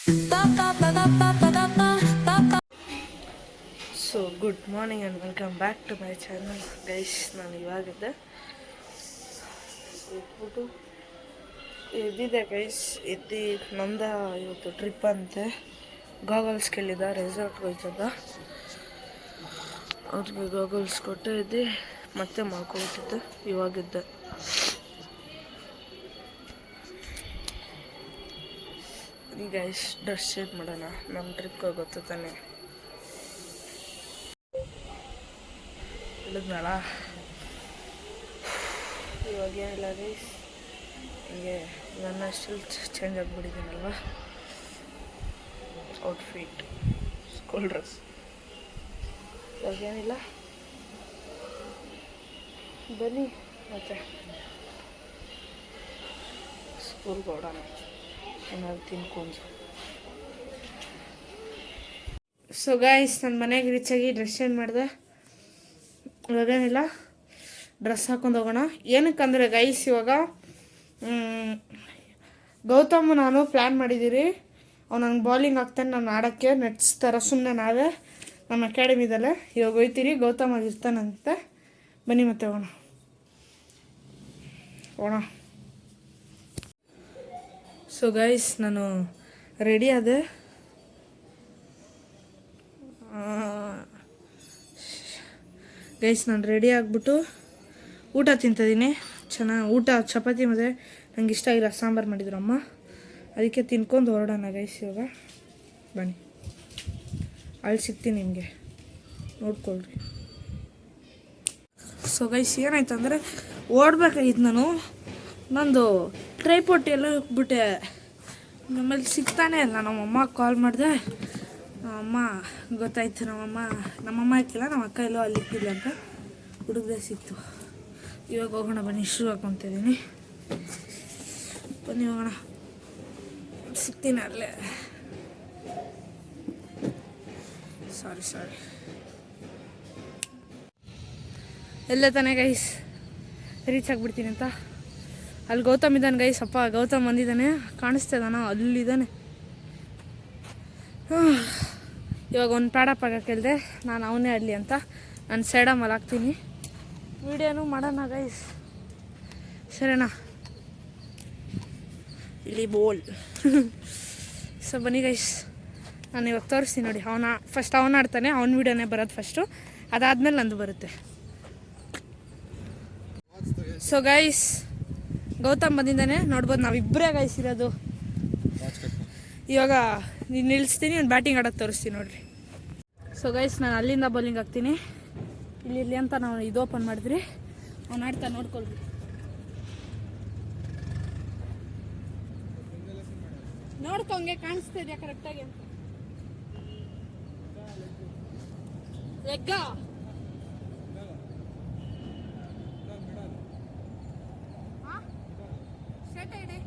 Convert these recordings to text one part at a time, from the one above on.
So good morning and welcome back to my channel guys. ನಾನು ಇವಾಗಿದ್ದೆ ಎದ್ಬಿಟ್ಟು ಎದ್ದಿದ್ದೆ guys. ಎದ್ದು ನಂದ ಇವತ್ತು ಟ್ರಿಪ್ ಅಂತೆ, ಗಾಗಲ್ಸ್ ಕೇಳಿದ್ದ, ರೆಸಾರ್ಟ್ಗೆ ಹೋಯ್ತದ. ಅವ್ರಿಗೆ ಗಾಗಲ್ಸ್ ಕೊಟ್ಟೆ ಇದ್ದು ಮತ್ತೆ ಮಾಡ್ಕೊಳ್ತಿದ್ದೆ. ಇವಾಗಿದ್ದೆ ಈಗ ಡ್ರೆಸ್ ಚೇಂಜ್ ಮಾಡೋಣ, ನಮ್ಮ ಟ್ರಿಪ್ಗೆ ಹೋಗುತ್ತೆ ತಾನೆ. ಇಳಿದ್ನಲ್ಲ, ಇವಾಗ ಏನಿಲ್ಲ ಗೈಸ್, ಹಿಂಗೆ ನನ್ನ ಸ್ಟಿಲ್ ಚೇಂಜ್ ಆಗಿಬಿಟ್ಟಿದ್ದೀನಲ್ವ. Outfit school dress. ಇವಾಗೇನಿಲ್ಲ, ಬನ್ನಿ ಮತ್ತೆ ಸ್ಕೂಲ್ಗೆ ಹೊಡೋಣ, ಏನಾದ್ರು ತಿನ್ಕೊಂಡು. ಸೊ ಗೈಸ್, ನನ್ನ ಮನೆಗೆ ರೀಚಾಗಿ ಡ್ರೆಸ್ ಚೇಂಜ್ ಮಾಡಿದೆ. ಇವಾಗೇನಿಲ್ಲ, ಡ್ರೆಸ್ ಹಾಕೊಂಡು ಹೋಗೋಣ. ಏನಕ್ಕಂದರೆ ಗೈಸ್, ಇವಾಗ ಗೌತಮ್ ನಾನು ಪ್ಲ್ಯಾನ್ ಮಾಡಿದ್ದೀರಿ. ಅವ್ನು ನಂಗೆ ಬಾಲಿಂಗ್ ಆಗ್ತಾನೆ, ನಾನು ಆಡೋಕ್ಕೆ ನೆಟ್ಸ್ ಥರ ಸುಮ್ಮನೆ ನಾವೇ ನಮ್ಮ ಅಕಾಡೆಮಿದಲ್ಲೇ ಇವಾಗ ಹೋಯ್ತೀರಿ. ಗೌತಮ್ ಆಗಿರ್ತಾನಂತೆ. ಬನ್ನಿ ಮತ್ತೆ ಹೋಗೋಣ. ಸೊ ಗೈಸ್, ನಾನು ರೆಡಿ ಆದೆ. ಗೈಸ್, ನಾನು ರೆಡಿ ಆಗಿಬಿಟ್ಟು ಊಟ ತಿಂತಿದ್ದೀನಿ. ಚೆನ್ನಾಗಿ ಊಟ, ಚಪಾತಿ ಮತ್ತು ನಂಗೆ ಇಷ್ಟ ಇಲ್ಲ ಸಾಂಬಾರು ಮಾಡಿದ್ರು ಅಮ್ಮ, ಅದಕ್ಕೆ ತಿನ್ಕೊಂಡು ಹೊರಡೋಣ ಗೈಸ್. ಇವಾಗ ಬನ್ನಿ, ಅಲ್ಲಿ ಸಿಗ್ತೀನಿ ನಿಮಗೆ, ನೋಡ್ಕೊಳ್ರಿ. ಸೊ ಗೈಸ್, ಏನಾಯ್ತು ಅಂದರೆ ಓಡ್ಬೇಕಾಗಿತ್ತು ನಾನು. ನಂದು ಟ್ರೈಪೋರ್ಟ್ ಎಲ್ಲ ಹೋಗ್ಬಿಟ್ಟೆ. ನಮ್ಮಲ್ಲಿ ಸಿಗ್ತಾನೆ ಇಲ್ಲ. ನಮ್ಮಮ್ಮ ಕಾಲ್ ಮಾಡಿದೆ, ನಮ್ಮಮ್ಮ ಗೊತ್ತಾಯ್ತು. ನಮ್ಮಮ್ಮ ಇಕ್ಕಿಲ್ಲ, ನಮ್ಮ ಅಕ್ಕ ಎಲ್ಲೋ ಅಲ್ಲಿ ಇಕ್ಕಿಲ್ಲ ಅಂತ ಹುಡುಗದೆ ಸಿಕ್ತು. ಇವಾಗ ಹೋಗೋಣ ಬನ್ನಿ, ಶೂ ಹಾಕೊತಿದ್ದೀನಿ. ಬನ್ನಿ ಹೋಗೋಣ, ಸಿಗ್ತೀನಿ ಅಲ್ಲೇ. ಸಾರಿ ಎಲ್ಲ ತಾನೇ ಗೈಸ್, ರೀಚ್ ಆಗಿಬಿಡ್ತೀನಿ ಅಂತ. ಅಲ್ಲಿ ಗೌತಮ್ ಇದ್ದಾನೆ ಗೈಸ್. ಅಪ್ಪ ಗೌತಮ್ ಬಂದಿದ್ದಾನೆ, ಕಾಣಿಸ್ತಾ ಇದ್ದಾನ, ಅಲ್ಲಿದ್ದಾನೆ. ಇವಾಗ ಒಂದು ಪ್ಯಾಡಪ್ ಆಗಕ್ಕೆ ಹೇಳಿದೆ ನಾನು, ಅವನೇ ಆಡಲಿ ಅಂತ. ನಾನು ಸೈಡಲ್ಲಿ ಹಾಕ್ತೀನಿ, ವೀಡಿಯೋನು ಮಾಡೋಣ ಗೈಸ್, ಸರಿನಾ? ಇಲ್ಲಿ ಬೋಲ್. ಸೊ ಬನ್ನಿ ಗೈಸ್, ನಾನು ಇವಾಗ ತೋರಿಸ್ತೀನಿ ನೋಡಿ. ಫಸ್ಟ್ ಅವನು ಆಡ್ತಾನೆ, ಅವನ ವೀಡಿಯೋನೇ ಬರೋದು ಫಸ್ಟು, ಅದಾದಮೇಲೆ ನಂದು ಬರುತ್ತೆ. ಸೊ ಗೈಸ್, ಗೌತಮ್ ಬಂದಿದ್ದಾನೆ, ನೋಡ್ಬೋದು. ನಾವಿಬ್ಬರೇ ಗೈಸ್ ಇರೋದು. ಇವಾಗ ನೀನು ನಿಲ್ಲಿಸ್ತೀನಿ, ಒಂದು ಬ್ಯಾಟಿಂಗ್ ಆಡೋಕ್ಕೆ ತೋರಿಸ್ತೀನಿ ನೋಡಿರಿ. ಸೊ ಗೈಸ್, ನಾನು ಅಲ್ಲಿಂದ ಬೌಲಿಂಗ್ ಹಾಕ್ತೀನಿ. ಇಲ್ಲಿ ಅಂತ ನಾವು ಇದು ಓಪನ್ ಮಾಡಿದ್ರಿ, ಅವ್ನು ಆಡ್ತಾ ನೋಡ್ಕೊಳ್ರಿ. ನೋಡ್ಕೊಂಗೆ ಕಾಣಿಸ್ತಾ ಇದೆಯಾ ಕರೆಕ್ಟಾಗಿ ಅಂತ. ಲೆಗ್ಗ ಶರ್ಟ್ ಇಡಿ.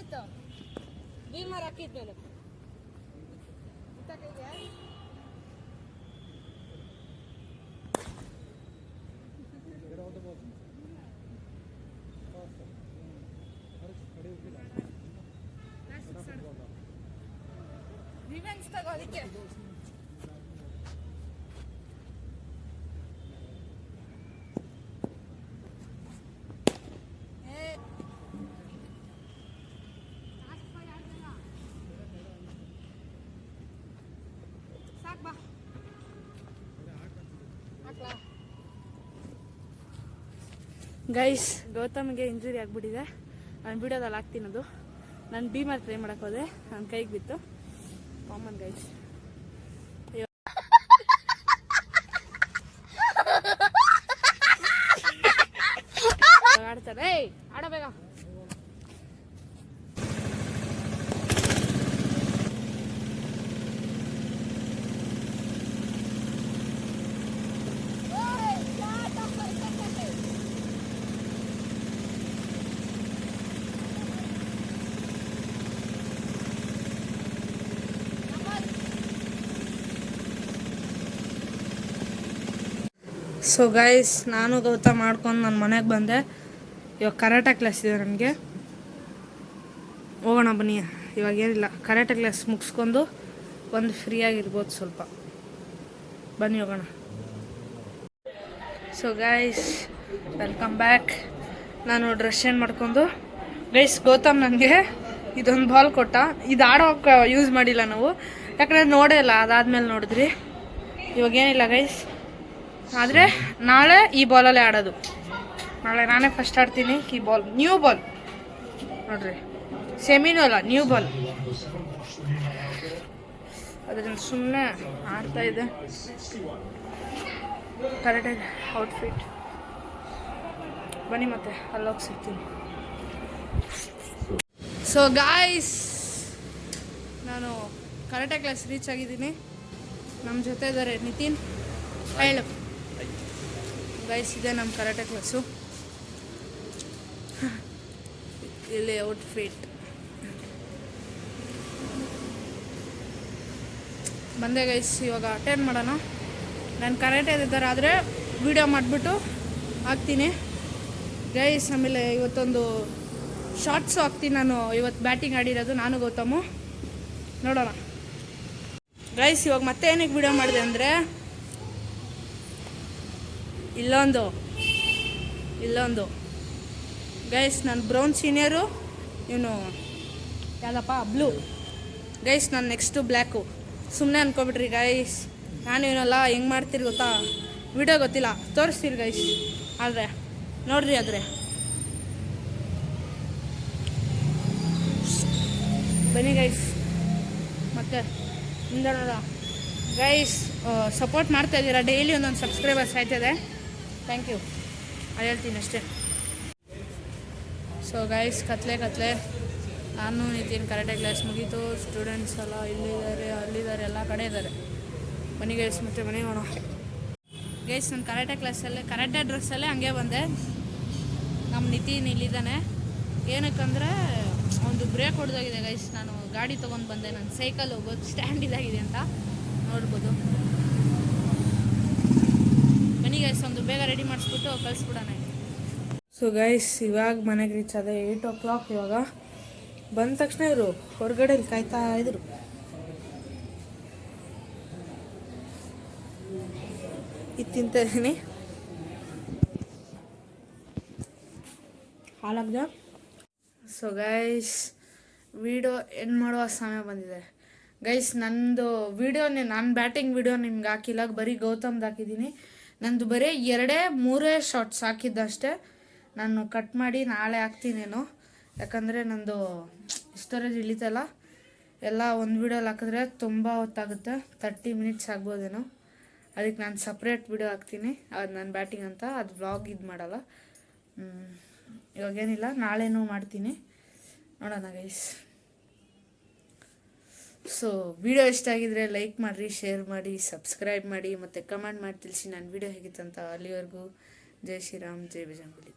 ಆಯ್ತು ಭೀಮರ್ ಹಾಕಿದ್ಮೇಲೆ ರಿವೆಂಜ್ ತಗೋ ಅದಕ್ಕೆ ಗೈಸ್ ಗೌತಮ್ಗೆ ಇಂಜುರಿ ಆಗಿಬಿಟ್ಟಿದೆ. ನಾನು ವಿಡಿಯೋದಲ್ಲಿ ಹಾಕ್ತೀನದು. ನಾನು ಭೀಮರ್ ಟ್ರೈ ಮಾಡಕ್ಕೆ ಹೋದೆ, ನನ್ನ ಕೈಗೆ ಬಿತ್ತು. Common guys. ಆಡ್ತಾರೆ ಆಡೋ ಬೇಗ. ಸೊ ಗೈಸ್, ನಾನು ಗೌತಮ್ ಮಾಡ್ಕೊಂಡು ನನ್ನ ಮನೆಗೆ ಬಂದೆ. ಇವಾಗ ಕರಾಟೆ ಕ್ಲಾಸ್ ಇದೆ ನನಗೆ. ಹೋಗೋಣ ಬನ್ನಿ. ಇವಾಗ ಏನಿಲ್ಲ, ಕರಾಟೆ ಕ್ಲಾಸ್ ಮುಗಿಸ್ಕೊಂಡು ಒಂದು ಫ್ರೀಯಾಗಿರ್ಬೋದು ಸ್ವಲ್ಪ. ಬನ್ನಿ ಹೋಗೋಣ. So guys, welcome back. ನಾನು ಡ್ರೆಸ್ ಚೇಂಜ್ ಮಾಡ್ಕೊಂಡು ಗೈಸ್, ಗೌತಮ್ ನನಗೆ ಇದೊಂದು ಬಾಲ್ ಕೊಟ್ಟ. ಇದು ಆಡೋಕೆ ಯೂಸ್ ಮಾಡಿಲ್ಲ ನಾವು, ಯಾಕಂದರೆ ನೋಡೇ ಇಲ್ಲ. ಅದಾದಮೇಲೆ ನೋಡಿದ್ರಿ. ಇವಾಗ ಏನಿಲ್ಲ ಗೈಸ್, ಆದರೆ ನಾಳೆ ಈ ಬಾಲಲ್ಲೇ ಆಡೋದು. ನಾಳೆ ನಾನೇ ಫಸ್ಟ್ ಆಡ್ತೀನಿ ಈ ಬಾಲ್. ನ್ಯೂ ಬಾಲ್ ನೋಡ್ರಿ, ಸೆಮಿನೂ ಅಲ್ಲ, ನ್ಯೂ ಬಾಲ್. ಅದರಿಂದ ಸುಮ್ಮನೆ ಆಡ್ತಾ ಇದೆ. ಕರೆಕ್ಟಾಗಿ ಔಟ್ಫಿಟ್. ಬನ್ನಿ ಮತ್ತೆ ಅಲ್ಲೋಗಿ ಸಿಗ್ತೀನಿ. ಸೊ ಗಾಯ್ಸ್, ನಾನು ಕರಾಟೆ ಕ್ಲಾಸ್ ರೀಚ್ ಆಗಿದ್ದೀನಿ. ನಮ್ಮ ಜೊತೆ ಇದ್ದಾರೆ ನಿತಿನ್. ಹೇಳು ಗೈಸ್, ಇದೆ ನಮ್ಮ ಕರಾಟೆ ಕ್ಲಾಸು. ಇಲ್ಲಿ ಔಟ್ಫಿಟ್ ಬಂದೆ ಗೈಸ್. ಇವಾಗ ಅಟೆಂಡ್ ಮಾಡೋಣ. ನಾನು ಕರಾಟೆ ಇದ್ದಾರೆ, ಆದರೆ ವಿಡಿಯೋ ಮಾಡಿಬಿಟ್ಟು ಹಾಕ್ತೀನಿ ಗೈಸ್. ಆಮೇಲೆ ಇವತ್ತೊಂದು ಶಾರ್ಟ್ಸು ಹಾಕ್ತೀನಿ. ನಾನು ಇವತ್ತು ಬ್ಯಾಟಿಂಗ್ ಆಡಿರೋದು ನಾನು ಗೌತಮು. ನೋಡೋಣ ಗೈಸ್. ಇವಾಗ ಮತ್ತೆ ಏನಕ್ಕೆ ವಿಡಿಯೋ ಮಾಡಿದೆ ಅಂದರೆ, ಇಲ್ಲೊಂದು ಗೈಸ್, ನಾನು ಬ್ರೌನ್ ಸೀನಿಯರು, ಇವನು ಯಾವುದಪ್ಪ ಬ್ಲೂ. ಗೈಸ್, ನಾನು ನೆಕ್ಸ್ಟು ಬ್ಲ್ಯಾಕು. ಸುಮ್ಮನೆ ಅನ್ಕೊಬಿಟ್ರಿ ಗೈಸ್, ನಾನು ಇವನಲ್ಲ ಹೆಂಗೆ ಮಾಡ್ತೀರಿ ಗೊತ್ತಾ? ವಿಡಿಯೋ ಗೊತ್ತಿಲ್ಲ, ತೋರಿಸ್ತೀರಿ ಗೈಸ್. ಆದರೆ ನೋಡ್ರಿ, ಆದರೆ ಬನ್ನಿ ಗೈಸ್. ಮತ್ತೆ ಹಿಂದೆ ನೋಡ ಗೈಸ್, ಸಪೋರ್ಟ್ ಮಾಡ್ತಾಯಿದ್ದೀರಾ. ಡೈಲಿ ಒಂದೊಂದು ಸಬ್ಸ್ಕ್ರೈಬರ್ಸ್ ಆಯ್ತದೆ. Thank you. ಅದು ಹೇಳ್ತೀನಿ ಅಷ್ಟೇ. ಸೊ ಗೈಸ್, ಕತ್ಲೆ ನಾನು ನಿತಿನ್ ಕರಾಟೆ ಕ್ಲಾಸ್ ಮುಗೀತು. ಸ್ಟೂಡೆಂಟ್ಸ್ ಎಲ್ಲ ಇಲ್ಲಿದ್ದಾರೆ, ಅಲ್ಲಿದ್ದಾರೆ, ಎಲ್ಲ ಕಡೆ ಇದ್ದಾರೆ. ಬನ್ನಿ ಗೈಸ್, ಮತ್ತೆ ಮನೆಗೆ ಹೋಗೋಣ. ಗೈಸ್, ನಾನು ಕರಾಟೆ ಕ್ಲಾಸಲ್ಲೇ ಕರಾಟೆ ಡ್ರೆಸ್ಸಲ್ಲೇ ಹಂಗೆ ಬಂದೆ. ನಮ್ಮ ನಿತಿನ್ ಇಲ್ಲಿದ್ದಾನೆ. ಏನಕ್ಕಂದರೆ ಒಂದು ಬ್ರೇಕ್ ಹೊಡೆದೋಗಿದೆ ಗೈಸ್. ನಾನು ಗಾಡಿ ತೊಗೊಂಡು ಬಂದೆ. ನನ್ನ ಸೈಕಲ್ ಹೋಗೋದು ಸ್ಟ್ಯಾಂಡ್ ಇದಾಗಿದೆ ಅಂತ ನೋಡ್ಬೋದು. ಬನ್ನಿ ಗೈಸ್, ಒಂದು ಬೇಗ ರೆಡಿ ಮಾಡಿಸ್ಬಿಟ್ಟು ಕಳಿಸ್ಬಿಡೋಣ. ಸೊ ಗೈಸ್, ಇವಾಗ ಮನೆಗೆ ರೀಚ್ ಆದೆ. 8 o'clock. ಇವಾಗ ಬಂದ ತಕ್ಷಣ ಇವರು ಹೊರಗಡೆ ಕಾಯ್ತಾ ಇದ್ರು. ಇದು ತಿಂತಾ ಇದ್ದೀನಿ, ಹಾಲಾಗ್ದ. ಸೊ ಗೈಸ್, ವಿಡಿಯೋ ಎಂಡ್ ಮಾಡುವ ಸಮಯ ಬಂದಿದೆ ಗೈಸ್. ನಂದು ವಿಡಿಯೋನೇ, ನಾನು ಬ್ಯಾಟಿಂಗ್ ವಿಡಿಯೋ ನಿಮ್ಗೆ ಹಾಕಿಲ್ಲ, ಬರೀ ಗೌತಮ್ದು ಹಾಕಿದ್ದೀನಿ. ನಂದು ಬರೀ 2-3 ಶಾರ್ಟ್ಸ್ ಹಾಕಿದ್ದಷ್ಟೇ. ನಾನು ಕಟ್ ಮಾಡಿ ನಾಳೆ ಹಾಕ್ತೀನೇನೋ, ಯಾಕಂದರೆ ನಂದು ಸ್ಟೋರೇಜ್ ಇಳಿತಲ್ಲ. ಎಲ್ಲ ಒಂದು ವಿಡಿಯೋಲಿ ಹಾಕಿದ್ರೆ ತುಂಬ ಹೊತ್ತಾಗುತ್ತೆ, 30 minutes ಆಗ್ಬೋದೇನೋ. ಅದಕ್ಕೆ ನಾನು ಸಪ್ರೇಟ್ ವಿಡಿಯೋ ಹಾಕ್ತೀನಿ. ಅದು ನನ್ನ ಬ್ಯಾಟಿಂಗ್ ಅಂತ, ಅದು ವ್ಲಾಗ್ ಇದು ಮಾಡಲ್ಲ. ಇವಾಗೇನಿಲ್ಲ, ನಾಳೆನೂ ಮಾಡ್ತೀನಿ, ನೋಡೋಣ ಗೈಸ್. ಸೊ ವಿಡಿಯೋ ಇಷ್ಟ ಆಗಿದ್ರೆ ಲೈಕ್ ಮಾಡಿರಿ, ಶೇರ್ ಮಾಡಿ, ಸಬ್ಸ್ಕ್ರೈಬ್ ಮಾಡಿ, ಮತ್ತು ಕಮೆಂಟ್ ಮಾಡಿ ತಿಳಿಸಿ ನನ್ನ ವಿಡಿಯೋ ಹೇಗಿತ್ತಂತ. ಅಲ್ಲಿವರೆಗೂ ಜೈ ಶ್ರೀರಾಮ್, ಜೈ ಬಜರಂಗಬಲಿ.